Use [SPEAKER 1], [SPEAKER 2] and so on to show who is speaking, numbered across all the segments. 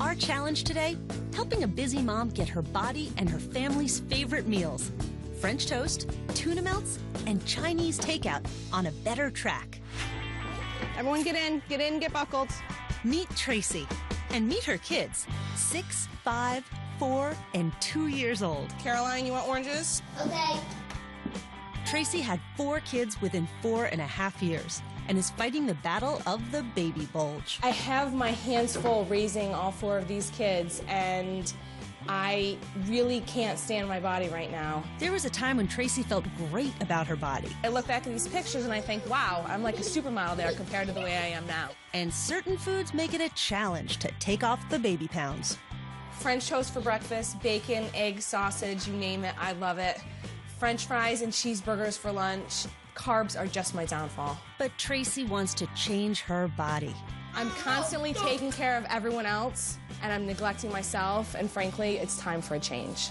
[SPEAKER 1] Our challenge today, helping a busy mom get her body and her family's favorite meals. French toast, tuna melts, and Chinese takeout on a better track.
[SPEAKER 2] Everyone get in, get buckled.
[SPEAKER 1] Meet Tracy and meet her kids, 6, 5, 4, and 2 years old.
[SPEAKER 2] Caroline, you want oranges?
[SPEAKER 3] Okay.
[SPEAKER 1] Tracy had 4 kids within 4.5 years and is fighting the battle of the baby bulge.
[SPEAKER 2] I have my hands full raising all 4 of these kids, and I really can't stand my body right now.
[SPEAKER 1] There was a time when Tracy felt great about her body.
[SPEAKER 2] I look back at these pictures and I think, wow, I'm like a supermodel there compared to the way I am now.
[SPEAKER 1] And certain foods make it a challenge to take off the baby pounds.
[SPEAKER 2] French toast for breakfast, bacon, egg, sausage, you name it, I love it. French fries and cheeseburgers for lunch. Carbs are just my downfall.
[SPEAKER 1] But Tracy wants to change her body.
[SPEAKER 2] I'm constantly taking care of everyone else, and I'm neglecting myself, and frankly, it's time for a change.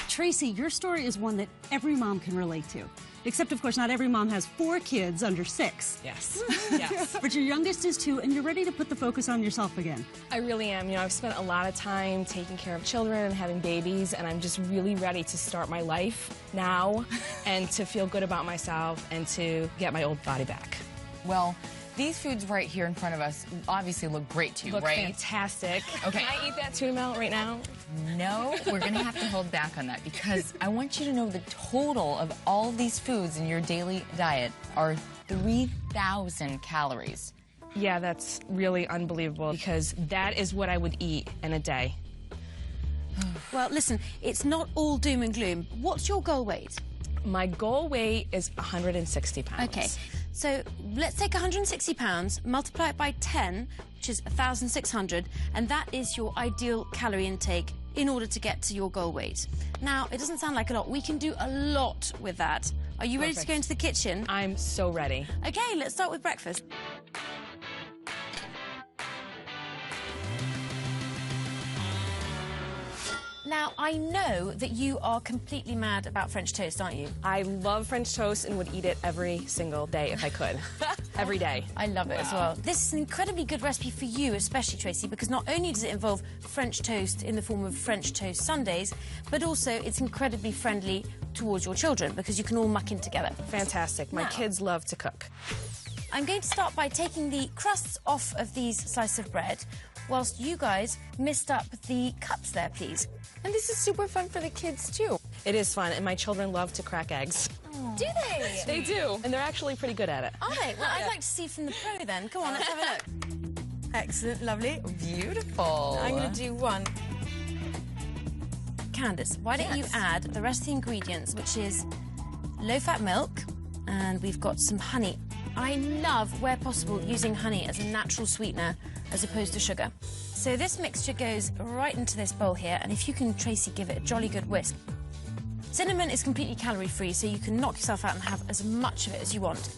[SPEAKER 4] Tracy, your story is one that every mom can relate to. Except, of course, not every mom has 4 kids under 6.
[SPEAKER 2] Yes, yes.
[SPEAKER 4] But your youngest is 2, and you're ready to put the focus on yourself again.
[SPEAKER 2] I really am. You know, I've spent a lot of time taking care of children and having babies, and I'm just really ready to start my life now and to feel good about myself and to get my old body back.
[SPEAKER 5] Well, these foods right here in front of us obviously look great to you,
[SPEAKER 2] Look
[SPEAKER 5] right?
[SPEAKER 2] fantastic.
[SPEAKER 5] Okay.
[SPEAKER 2] Can I eat that tuna melt right now?
[SPEAKER 5] No, we're going to have to hold back on that because I want you to know the total of all these foods in your daily diet are 3,000 calories.
[SPEAKER 2] Yeah, that's really unbelievable because that is what I would eat in a day.
[SPEAKER 6] Well, listen, it's not all doom and gloom. What's your goal weight?
[SPEAKER 2] My goal weight is 160 pounds.
[SPEAKER 6] Okay, so let's take 160 pounds, multiply it by 10, which is 1,600, and that is your ideal calorie intake in order to get to your goal weight. Now, it doesn't sound like a lot. We can do a lot with that. Are you ready to go into the kitchen?
[SPEAKER 2] I'm so ready.
[SPEAKER 6] Okay, let's start with breakfast. Now, I know that you are completely mad about French toast, aren't you?
[SPEAKER 2] I love French toast and would eat it every single day if I could. Every day.
[SPEAKER 6] I love it as well. This is an incredibly good recipe for you, especially, Tracy, because not only does it involve French toast in the form of French toast sundaes, but also it's incredibly friendly towards your children because you can all muck in together.
[SPEAKER 2] Fantastic. My kids love to cook.
[SPEAKER 6] I'm going to start by taking the crusts off of these slices of bread, whilst you guys mist up the cups there, please.
[SPEAKER 5] And this is super fun for the kids, too.
[SPEAKER 2] It is fun, and my children love to crack eggs.
[SPEAKER 6] Do they?
[SPEAKER 2] They do, and they're actually pretty good at it.
[SPEAKER 6] Are they? Well, I'd like to see from the pro then. Come on, let's have a look. Excellent, lovely.
[SPEAKER 5] Beautiful.
[SPEAKER 6] I'm going to do one. Candace, why don't you add the rest of the ingredients, which is low-fat milk, and we've got some honey. I love, where possible, using honey as a natural sweetener as opposed to sugar. So this mixture goes right into this bowl here, and if you can, Tracy, give it a jolly good whisk. Cinnamon is completely calorie-free, so you can knock yourself out and have as much of it as you want.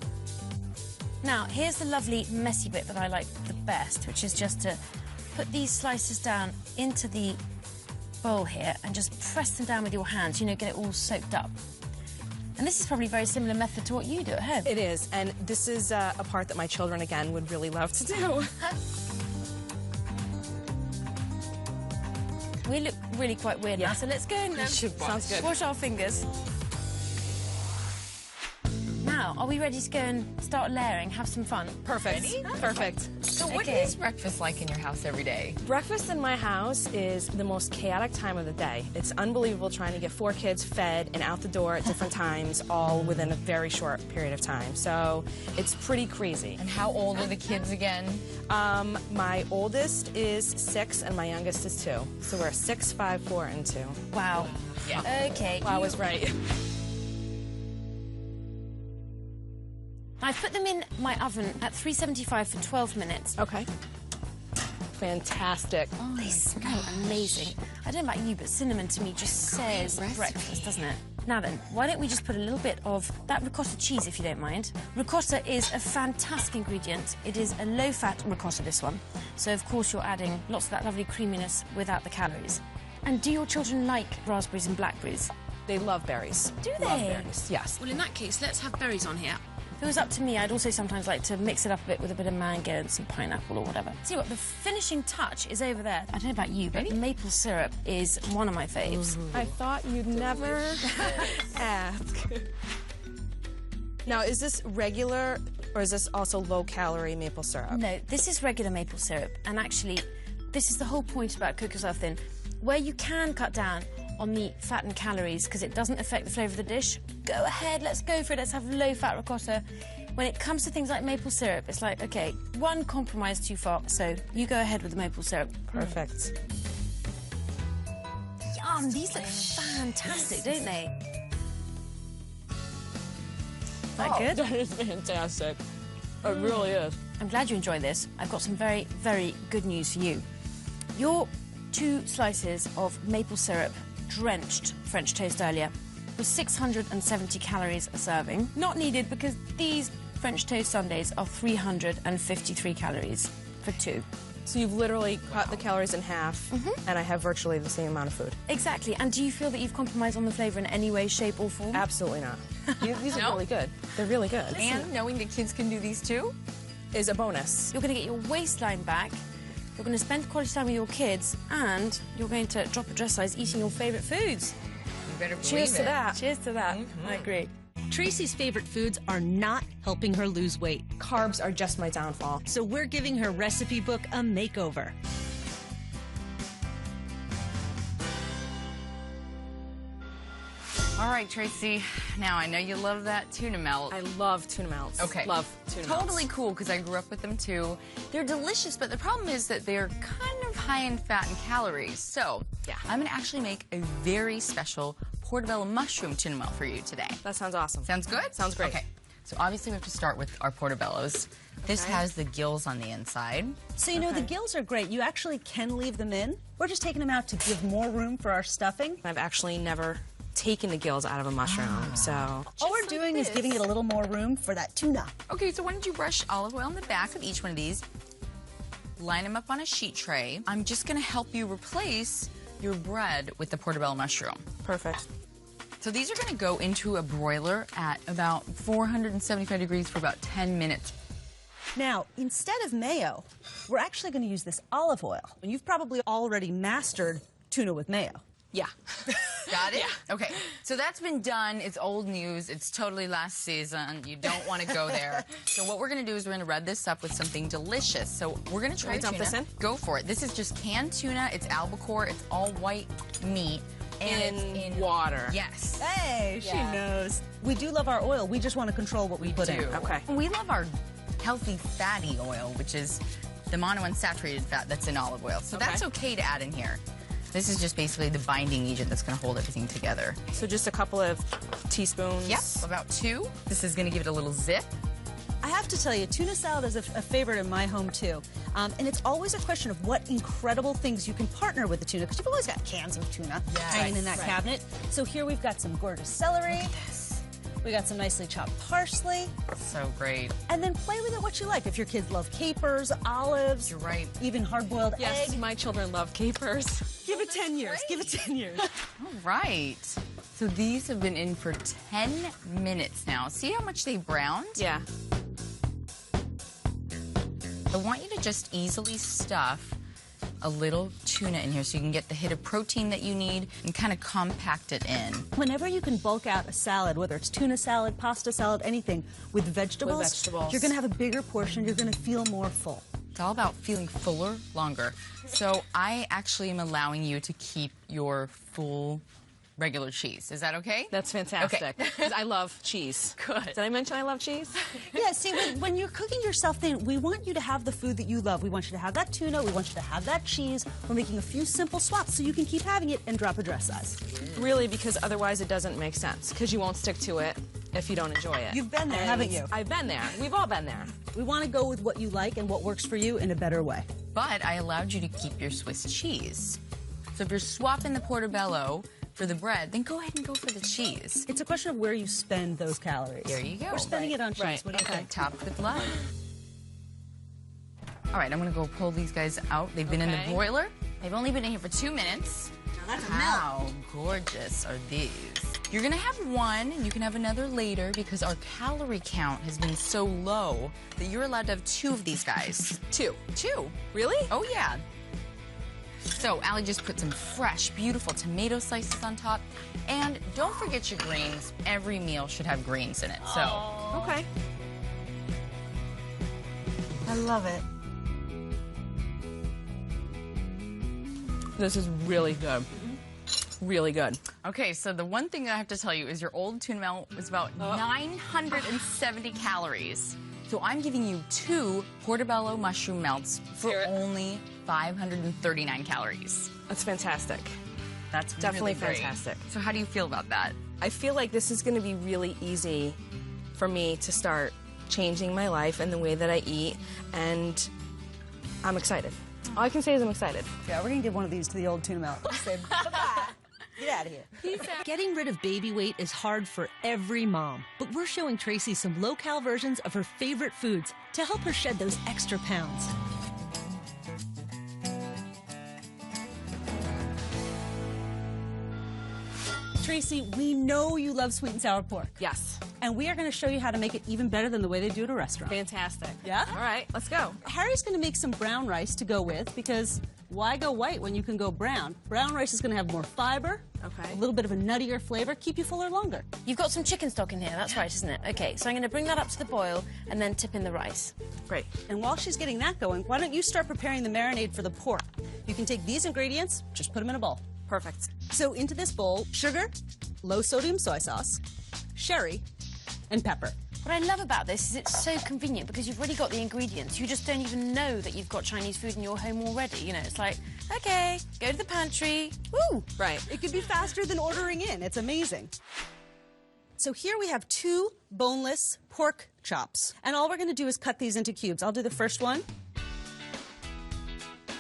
[SPEAKER 6] Now, here's the lovely messy bit that I like the best, which is just to put these slices down into the bowl here and just press them down with your hands, you know, get it all soaked up. And this is probably a very similar method to what you do at home.
[SPEAKER 2] It is, and this is a part that my children, again, would really love to do.
[SPEAKER 6] We look really quite weird now, so let's go and
[SPEAKER 2] Sounds good.
[SPEAKER 6] wash our fingers. Now, are we ready to go and start layering, have some fun?
[SPEAKER 2] Perfect.
[SPEAKER 5] Ready?
[SPEAKER 2] Perfect.
[SPEAKER 5] So what is breakfast like in your house every day?
[SPEAKER 2] Breakfast in my house is the most chaotic time of the day. It's unbelievable trying to get 4 kids fed and out the door at different times, all within a very short period of time. So it's pretty crazy.
[SPEAKER 5] And how old are the kids again?
[SPEAKER 2] My oldest is 6 and my youngest is 2. So we're 6, 5, 4, and 2.
[SPEAKER 6] Wow.
[SPEAKER 5] Yeah.
[SPEAKER 6] Okay.
[SPEAKER 2] Wow, I was right.
[SPEAKER 6] I've put them in my oven at 375 for 12 minutes.
[SPEAKER 2] Okay. Fantastic.
[SPEAKER 6] Oh, they smell amazing. I don't know about you, but cinnamon to me just says breakfast, doesn't it? Now then, why don't we just put a little bit of that ricotta cheese, if you don't mind. Ricotta is a fantastic ingredient. It is a low-fat ricotta, this one. So, of course, you're adding lots of that lovely creaminess without the calories. And do your children like raspberries and blackberries?
[SPEAKER 2] They love berries.
[SPEAKER 6] Do they?
[SPEAKER 2] Love berries, yes.
[SPEAKER 6] Well, in that case, let's have berries on here. If it was up to me, I'd also sometimes like to mix it up a bit with a bit of mango and some pineapple or whatever. See what, the finishing touch is over there. I don't know about you, but maple syrup is one of my faves.
[SPEAKER 2] I thought you'd never ask. Now, is this regular or is this also low-calorie maple syrup?
[SPEAKER 6] No, this is regular maple syrup, and actually, this is the whole point about Cook Yourself Thin. Where you can cut down on the fat and calories because it doesn't affect the flavour of the dish, go ahead, let's go for it, let's have low-fat ricotta. When it comes to things like maple syrup, it's like, OK, one compromise too far, so you go ahead with the maple syrup.
[SPEAKER 2] Perfect.
[SPEAKER 6] Yum, these look fantastic, don't they? Is that good?
[SPEAKER 2] That is fantastic. It really is.
[SPEAKER 6] I'm glad you enjoyed this. I've got some very, very good news for you. Your 2 slices of maple syrup drenched French toast earlier was 670 calories a serving. Not needed because these French toast sundaes are 353 calories for 2.
[SPEAKER 2] So you've literally cut the calories in half, and I have virtually the same amount of food.
[SPEAKER 6] Exactly. And do you feel that you've compromised on the flavour in any way, shape or form?
[SPEAKER 2] Absolutely not. These are really good. They're really good.
[SPEAKER 5] And knowing that kids can do these too
[SPEAKER 2] is a bonus.
[SPEAKER 6] You're going to get your waistline back, you're going to spend quality time with your kids, and you're going to drop a dress size eating your favourite foods.
[SPEAKER 5] You better believe
[SPEAKER 6] Cheers to
[SPEAKER 5] it.
[SPEAKER 6] that. Cheers to that. I agree.
[SPEAKER 1] Tracy's favorite foods are not helping her lose weight,
[SPEAKER 2] Carbs are just my downfall.
[SPEAKER 1] so we're giving her recipe book a makeover.
[SPEAKER 5] All right, Tracy. Now, I know you love that tuna melt.
[SPEAKER 2] I love tuna melts.
[SPEAKER 5] Okay.
[SPEAKER 2] Love tuna melts.
[SPEAKER 5] Totally cool, because I grew up with them too. They're delicious, but the problem is that they're kind of high in fat and calories. So,
[SPEAKER 2] Yeah.
[SPEAKER 5] I'm going to actually make a very special portobello mushroom tuna melt for you today.
[SPEAKER 2] That sounds awesome.
[SPEAKER 5] Sounds good?
[SPEAKER 2] Sounds great.
[SPEAKER 5] Okay. So, obviously, we have to start with our portobellos. This has the gills on the inside.
[SPEAKER 4] So, you know, the gills are great. You actually can leave them in. We're just taking them out to give more room for our stuffing.
[SPEAKER 2] I've actually never taken the gills out of a mushroom, so...
[SPEAKER 4] All we're doing is giving it a little more room for that tuna.
[SPEAKER 5] Okay, so why don't you brush olive oil on the back of each one of these, line them up on a sheet tray. I'm just going to help you replace your bread with the portobello mushroom.
[SPEAKER 2] Perfect.
[SPEAKER 5] So these are going to go into a broiler at about 475 degrees for about 10 minutes.
[SPEAKER 4] Now, instead of mayo, we're actually going to use this olive oil. And you've probably already mastered tuna with mayo.
[SPEAKER 2] Yeah.
[SPEAKER 5] Got it? Yeah. Okay, so that's been done. It's old news. It's totally last season. You don't want to go there. So what we're going to do is we're going to red this up with something delicious. So we're going to try
[SPEAKER 2] dump
[SPEAKER 5] tuna.
[SPEAKER 2] this in?
[SPEAKER 5] Go for it. This is just canned tuna. It's albacore. It's all white meat. And it's in
[SPEAKER 2] water.
[SPEAKER 5] Yes.
[SPEAKER 4] Hey, she knows. We do love our oil. We just want to control what we put in.
[SPEAKER 2] Okay.
[SPEAKER 5] We love our healthy fatty oil, which is the monounsaturated fat that's in olive oil. So that's okay to add in here. This is just basically the binding agent that's going to hold everything together.
[SPEAKER 2] So just a couple of teaspoons.
[SPEAKER 5] Yep, about 2. This is going to give it a little zip.
[SPEAKER 4] I have to tell you, tuna salad is a favorite in my home, too. And it's always a question of what incredible things you can partner with the tuna, because you've always got cans of tuna hanging in that cabinet. So here we've got some gorgeous celery.
[SPEAKER 5] Look at this.
[SPEAKER 4] We got some nicely chopped parsley.
[SPEAKER 5] So great.
[SPEAKER 4] And then play with it what you like. If your kids love capers, olives,
[SPEAKER 5] You're right.
[SPEAKER 4] even hard-boiled
[SPEAKER 2] Yes,
[SPEAKER 4] egg.
[SPEAKER 2] my children love capers.
[SPEAKER 4] Give it 10 years. Give it 10 years.
[SPEAKER 5] All right. So these have been in for 10 minutes now. See how much they browned?
[SPEAKER 2] Yeah.
[SPEAKER 5] I want you to just easily stuff a little tuna in here so you can get the hit of protein that you need and kind of compact it in.
[SPEAKER 4] Whenever you can bulk out a salad, whether it's tuna salad, pasta salad, anything, with vegetables, you're going to have a bigger portion. You're going to feel more full.
[SPEAKER 5] It's all about feeling fuller longer. So I actually am allowing you to keep your full regular cheese. Is that okay?
[SPEAKER 2] That's fantastic. Because I love cheese.
[SPEAKER 5] Good.
[SPEAKER 2] Did I mention I love cheese?
[SPEAKER 4] Yeah, see, when you're cooking yourself thin, we want you to have the food that you love. We want you to have that tuna. We want you to have that cheese. We're making a few simple swaps so you can keep having it and drop a dress size.
[SPEAKER 2] Really, because otherwise it doesn't make sense. Because you won't stick to it if you don't enjoy it.
[SPEAKER 4] You've been there, haven't you?
[SPEAKER 2] I've been there. We've all been there.
[SPEAKER 4] We want to go with what you like and what works for you in a better way.
[SPEAKER 5] But I allowed you to keep your Swiss cheese. So if you're swapping the portobello for the bread, then go ahead and go for the cheese.
[SPEAKER 4] It's a question of where you spend those calories.
[SPEAKER 5] There you go.
[SPEAKER 4] We're spending it on cheese.
[SPEAKER 2] Right.
[SPEAKER 4] What do you think?
[SPEAKER 5] Topped with love. All right, I'm gonna go pull these guys out. They've been in the broiler. They've only been in here for 2 minutes.
[SPEAKER 4] Now that's a
[SPEAKER 5] How gorgeous are these? You're gonna have one, and you can have another later because our calorie count has been so low that you're allowed to have 2 of these guys.
[SPEAKER 2] 2.
[SPEAKER 5] 2.
[SPEAKER 2] Really?
[SPEAKER 5] Oh, yeah. So, Allie just put some fresh, beautiful tomato slices on top. And don't forget your greens. Every meal should have greens in it, so.
[SPEAKER 2] Okay.
[SPEAKER 4] I love it.
[SPEAKER 2] This is really good. Really good.
[SPEAKER 5] Okay, so the one thing I have to tell you is your old tuna melt was about 970 calories. So I'm giving you 2 portobello mushroom melts for only 539 calories.
[SPEAKER 2] That's fantastic.
[SPEAKER 5] That's
[SPEAKER 2] Definitely
[SPEAKER 5] really great.
[SPEAKER 2] fantastic.
[SPEAKER 5] So how do you feel about that?
[SPEAKER 2] I feel like this is going to be really easy for me to start changing my life and the way that I eat, and I'm excited. All I can say is I'm excited.
[SPEAKER 4] Yeah, we're gonna give one of these to the old tuna melt. Say bye-bye. Get out of here.
[SPEAKER 1] Getting rid of baby weight is hard for every mom, but we're showing Tracy some low-cal versions of her favorite foods to help her shed those extra pounds.
[SPEAKER 4] Tracy, we know you love sweet and sour pork.
[SPEAKER 2] Yes.
[SPEAKER 4] And we are going to show you how to make it even better than the way they do at a restaurant.
[SPEAKER 2] Fantastic.
[SPEAKER 4] Yeah?
[SPEAKER 2] All right, let's go.
[SPEAKER 4] Harry's going to make some brown rice to go with because why go white when you can go brown? Brown rice is going to have more fiber,
[SPEAKER 2] Okay.
[SPEAKER 4] a little bit of a nuttier flavor, keep you fuller longer.
[SPEAKER 6] You've got some chicken stock in here, that's right, isn't it? Okay, so I'm going to bring that up to the boil and then tip in the rice.
[SPEAKER 2] Great.
[SPEAKER 4] And while she's getting that going, why don't you start preparing the marinade for the pork? You can take these ingredients, just put them in a bowl.
[SPEAKER 2] Perfect.
[SPEAKER 4] So into this bowl, sugar, low-sodium soy sauce, sherry, and pepper.
[SPEAKER 6] What I love about this is it's so convenient because you've already got the ingredients. You just don't even know that you've got Chinese food in your home already. You know, it's like, okay, go to the pantry. Woo!
[SPEAKER 2] Right.
[SPEAKER 4] It could be faster than ordering in. It's amazing. So here we have 2 boneless pork chops. And all we're going to do is cut these into cubes. I'll do the first one.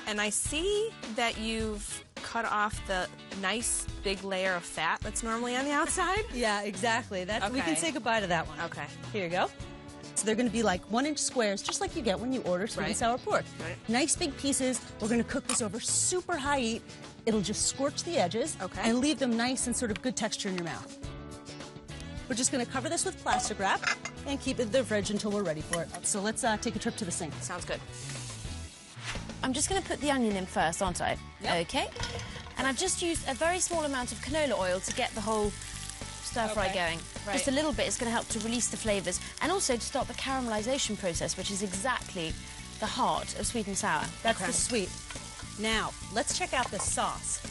[SPEAKER 2] And I see that you've cut off the nice big layer of fat that's normally on the outside.
[SPEAKER 4] Yeah, exactly. We
[SPEAKER 2] Okay.
[SPEAKER 4] can say goodbye to that one.
[SPEAKER 2] Okay.
[SPEAKER 4] Here you go. So they're going to be like 1-inch squares, just like you get when you order sweet and sour pork.
[SPEAKER 2] Right.
[SPEAKER 4] Nice big pieces. We're going to cook this over super high heat. It'll just scorch the edges and leave them nice and sort of good texture in your mouth. We're just going to cover this with plastic wrap and keep it in the fridge until we're ready for it. So let's take a trip to the sink.
[SPEAKER 2] Sounds good.
[SPEAKER 6] I'm just going to put the onion in first, aren't I?
[SPEAKER 4] Yep.
[SPEAKER 6] Okay. And I've just used a very small amount of canola oil to get the whole stir-fry going.
[SPEAKER 2] Right.
[SPEAKER 6] Just a little bit is going to help to release the flavours and also to start the caramelisation process, which is exactly the heart of sweet and sour.
[SPEAKER 4] That's the sweet. Now, let's check out the sauce.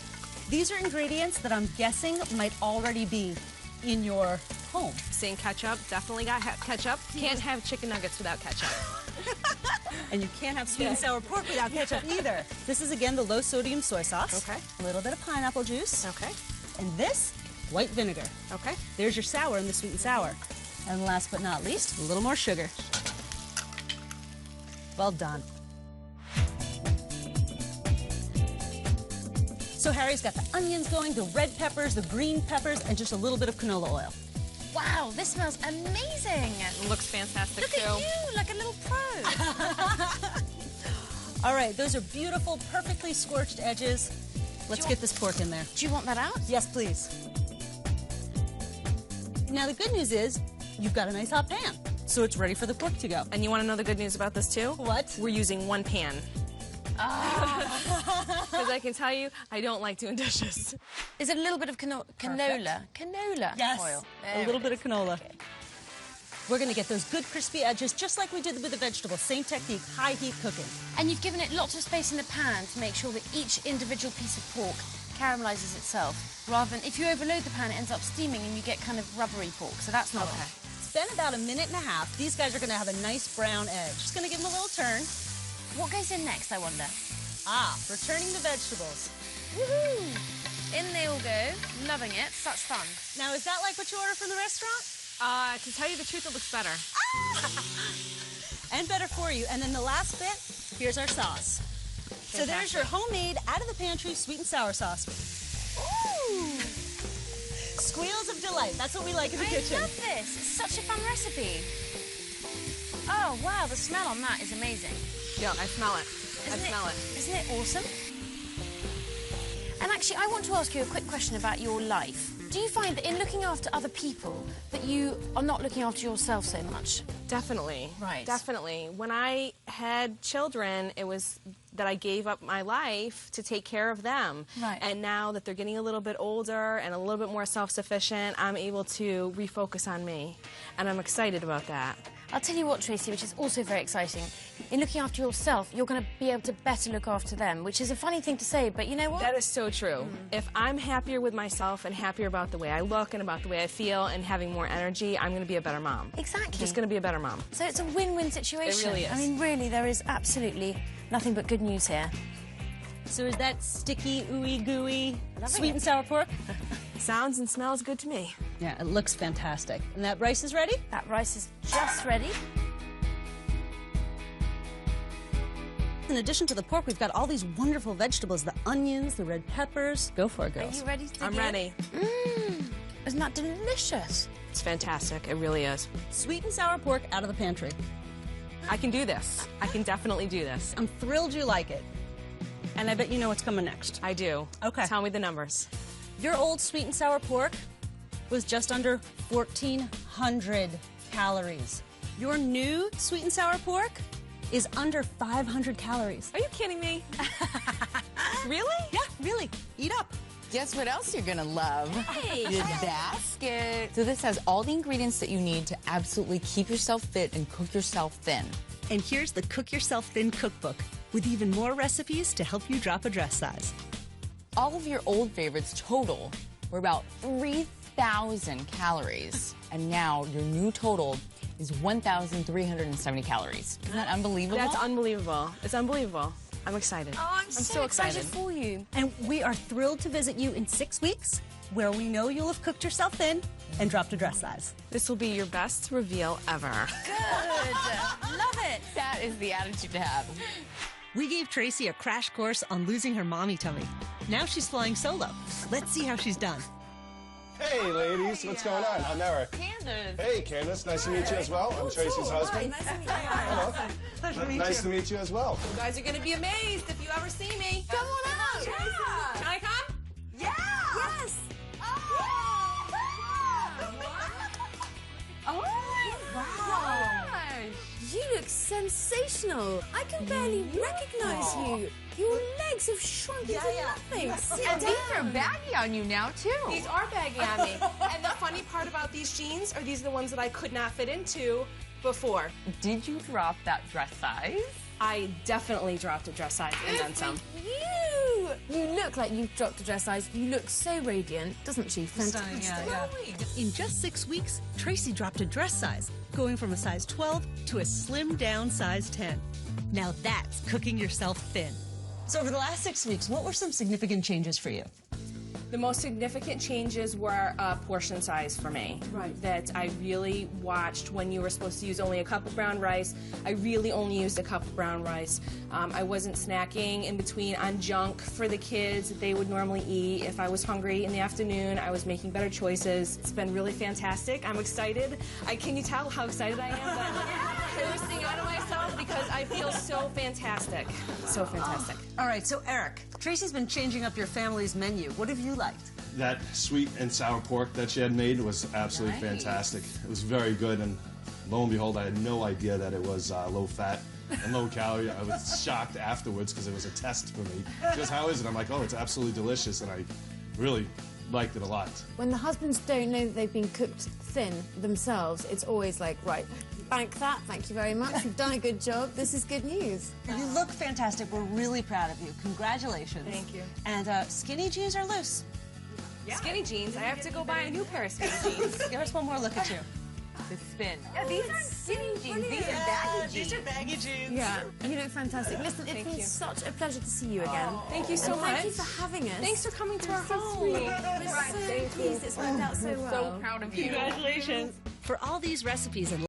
[SPEAKER 4] These are ingredients that I'm guessing might already be in your home.
[SPEAKER 2] Seeing ketchup, definitely got ketchup. Can't have chicken nuggets without ketchup.
[SPEAKER 4] And you can't have sweet and sour pork without ketchup either. This is, again, the low-sodium soy sauce.
[SPEAKER 2] Okay.
[SPEAKER 4] A little bit of pineapple juice.
[SPEAKER 2] Okay.
[SPEAKER 4] And this, white vinegar.
[SPEAKER 2] Okay.
[SPEAKER 4] There's your sour in the sweet and sour. And last but not least, a little more sugar. Well done. So Harry's got the onions going, the red peppers, the green peppers, and just a little bit of canola oil.
[SPEAKER 6] Wow, this smells amazing.
[SPEAKER 2] It looks fantastic,
[SPEAKER 6] Look
[SPEAKER 2] too.
[SPEAKER 6] at you, like a little pro.
[SPEAKER 4] All right, those are beautiful, perfectly scorched edges. Let's get this pork in there.
[SPEAKER 6] Do you want that out?
[SPEAKER 4] Yes, please. Now, the good news is you've got a nice hot pan, so it's ready for the pork to go.
[SPEAKER 2] And you want to know the good news about this, too?
[SPEAKER 4] What?
[SPEAKER 2] We're using 1 pan. Because I can tell you, I don't like doing dishes.
[SPEAKER 6] Is it a little bit of canola? Canola
[SPEAKER 4] Yes,
[SPEAKER 6] oil.
[SPEAKER 4] a little bit of canola. Okay. We're going to get those good crispy edges, just like we did with the vegetables. Same technique, high heat cooking.
[SPEAKER 6] And you've given it lots of space in the pan to make sure that each individual piece of pork caramelizes itself, rather than if you overload the pan, it ends up steaming and you get kind of rubbery pork. So that's not okay.
[SPEAKER 4] It's been about 1.5 minutes. These guys are going to have a nice brown edge. Just going to give them a little turn.
[SPEAKER 6] What goes in next, I wonder?
[SPEAKER 4] Returning the vegetables.
[SPEAKER 6] Woohoo! In they all go. Loving it. Such fun.
[SPEAKER 4] Now, is that like what you order from the restaurant?
[SPEAKER 2] To tell you the truth, it looks better.
[SPEAKER 4] And better for you. And then the last bit, here's our sauce. So there's your homemade, out of the pantry, sweet and sour sauce. Ooh! Squeals of delight. That's what we like in the kitchen.
[SPEAKER 6] I love this. It's such a fun recipe. Oh, wow. The smell on that is amazing.
[SPEAKER 2] Yeah, I smell it. I smell it.
[SPEAKER 6] Isn't it awesome? And actually, I want to ask you a quick question about your life. Do you find that in looking after other people that you are not looking after yourself so much?
[SPEAKER 2] Definitely.
[SPEAKER 6] Right.
[SPEAKER 2] Definitely. When I had children, it was that I gave up my life to take care of them.
[SPEAKER 6] Right.
[SPEAKER 2] And now that they're getting a little bit older and a little bit more self-sufficient, I'm able to refocus on me. And I'm excited about that.
[SPEAKER 6] I'll tell you what, Tracy, which is also very exciting. In looking after yourself, you're going to be able to better look after them, which is a funny thing to say, but you know what?
[SPEAKER 2] That is so true. If I'm happier with myself and happier about the way I look and about the way I feel and having more energy, I'm going to be a better mom.
[SPEAKER 6] Exactly.
[SPEAKER 2] Just going to be a better mom.
[SPEAKER 6] So it's a win-win situation.
[SPEAKER 2] It really is.
[SPEAKER 6] I mean, really, there is absolutely nothing but good news here.
[SPEAKER 4] So is that sticky, ooey gooey,
[SPEAKER 6] Loving
[SPEAKER 4] sweet
[SPEAKER 6] it.
[SPEAKER 4] and sour pork?
[SPEAKER 2] Sounds and smells good to me.
[SPEAKER 4] Yeah, it looks fantastic. And that rice is ready?
[SPEAKER 6] That rice is just ready.
[SPEAKER 4] In addition to the pork, we've got all these wonderful vegetables, the onions, the red peppers. Go for it,
[SPEAKER 6] Are
[SPEAKER 4] girls.
[SPEAKER 6] you ready to
[SPEAKER 2] I'm
[SPEAKER 6] begin?
[SPEAKER 2] ready.
[SPEAKER 6] Isn't that delicious?
[SPEAKER 2] It's fantastic. It really is.
[SPEAKER 4] Sweet and sour pork out of the pantry.
[SPEAKER 2] I can do this. I can definitely do this.
[SPEAKER 4] I'm thrilled you like it. And I bet you know what's coming next.
[SPEAKER 2] I do.
[SPEAKER 4] Okay.
[SPEAKER 2] Tell me the numbers.
[SPEAKER 4] Your old sweet and sour pork was just under 1,400 calories. Your new sweet and sour pork is under 500 calories.
[SPEAKER 2] Are you kidding me? Really?
[SPEAKER 4] Yeah, really. Eat up.
[SPEAKER 5] Guess what else you're gonna love?
[SPEAKER 6] Hey.
[SPEAKER 5] The basket. So this has all the ingredients that you need to absolutely keep yourself fit and cook yourself thin.
[SPEAKER 1] And here's the Cook Yourself Thin cookbook with even more recipes to help you drop a dress size.
[SPEAKER 5] All of your old favorites total were about 3,000 calories. And now your new total is 1,370 calories. Isn't that unbelievable?
[SPEAKER 2] That's unbelievable. It's unbelievable. I'm excited.
[SPEAKER 6] Oh, I'm so excited for you.
[SPEAKER 4] And we are thrilled to visit you in 6 weeks, where we know you'll have cooked yourself thin and dropped a dress size.
[SPEAKER 2] This will be your best reveal ever.
[SPEAKER 6] Good. Love it.
[SPEAKER 5] That is the attitude to have.
[SPEAKER 1] We gave Tracy a crash course on losing her mommy tummy. Now she's flying solo. Let's see how she's done.
[SPEAKER 3] Hey, ladies, what's going on? I'm Eric.
[SPEAKER 5] Candace.
[SPEAKER 3] Hey, Candace, nice to meet you as well. I'm Tracy's husband.
[SPEAKER 6] Nice to meet you.
[SPEAKER 3] Hello. Nice to meet you as well.
[SPEAKER 2] You guys are going to be amazed if you ever see me.
[SPEAKER 6] Come on out.
[SPEAKER 2] Can I come?
[SPEAKER 6] Yeah. Yes.
[SPEAKER 5] Oh my gosh.
[SPEAKER 6] You look sensational. I can barely recognize you. Your legs have shrunk into nothing. Sit
[SPEAKER 5] And
[SPEAKER 6] down.
[SPEAKER 5] these are baggy on you now, too.
[SPEAKER 2] These are baggy on me. And the funny part about these jeans are these are the ones that I could not fit into before.
[SPEAKER 5] Did you drop that dress size?
[SPEAKER 2] I definitely dropped a dress size and then some.
[SPEAKER 6] You look like you've dropped a dress size. You look so radiant, doesn't she? Fantastic.
[SPEAKER 1] In just 6 weeks, Tracy dropped a dress size, going from a size 12 to a slimmed down size 10. Now that's cooking yourself thin. So over the last 6 weeks, what were some significant changes for you?
[SPEAKER 2] The most significant changes were portion size for me. Right. That I really watched when you were supposed to use only a cup of brown rice. I really only used a cup of brown rice. I wasn't snacking in between on junk for the kids that they would normally eat. If I was hungry in the afternoon, I was making better choices. It's been really fantastic. I'm excited. Can you tell how excited I am? I'm bursting out of myself because I feel so fantastic. So fantastic.
[SPEAKER 4] All right, so Eric, Tracy's been changing up your family's menu. What have you liked?
[SPEAKER 3] That sweet and sour pork that she had made was absolutely fantastic. It was very good, and lo and behold, I had no idea that it was low fat and low calorie. I was shocked afterwards because it was a test for me. Just how is it? I'm like, oh, it's absolutely delicious, and I really liked it a lot.
[SPEAKER 6] When the husbands don't know that they've been cooked thin themselves, it's always like, right, bank that, thank you very much, you've done a good job, this is good news.
[SPEAKER 4] You look fantastic. We're really proud of you. Congratulations.
[SPEAKER 2] Thank you.
[SPEAKER 4] And skinny jeans are loose.
[SPEAKER 2] Skinny jeans. I have to go buy a new pair of skinny jeans.
[SPEAKER 4] Give us one more look at you.
[SPEAKER 5] The spin. Yeah, these aren't skinny jeans. These are baggy jeans.
[SPEAKER 4] These are baggy jeans.
[SPEAKER 6] Yeah, you look fantastic. Listen, it's been
[SPEAKER 2] you.
[SPEAKER 6] such a pleasure to see you again.
[SPEAKER 2] Thank you so
[SPEAKER 6] And
[SPEAKER 2] much.
[SPEAKER 6] Thank you for having us.
[SPEAKER 2] Thanks for coming to our home.
[SPEAKER 6] We're so pleased it's worked out so well.
[SPEAKER 5] So proud of you.
[SPEAKER 1] For all these recipes and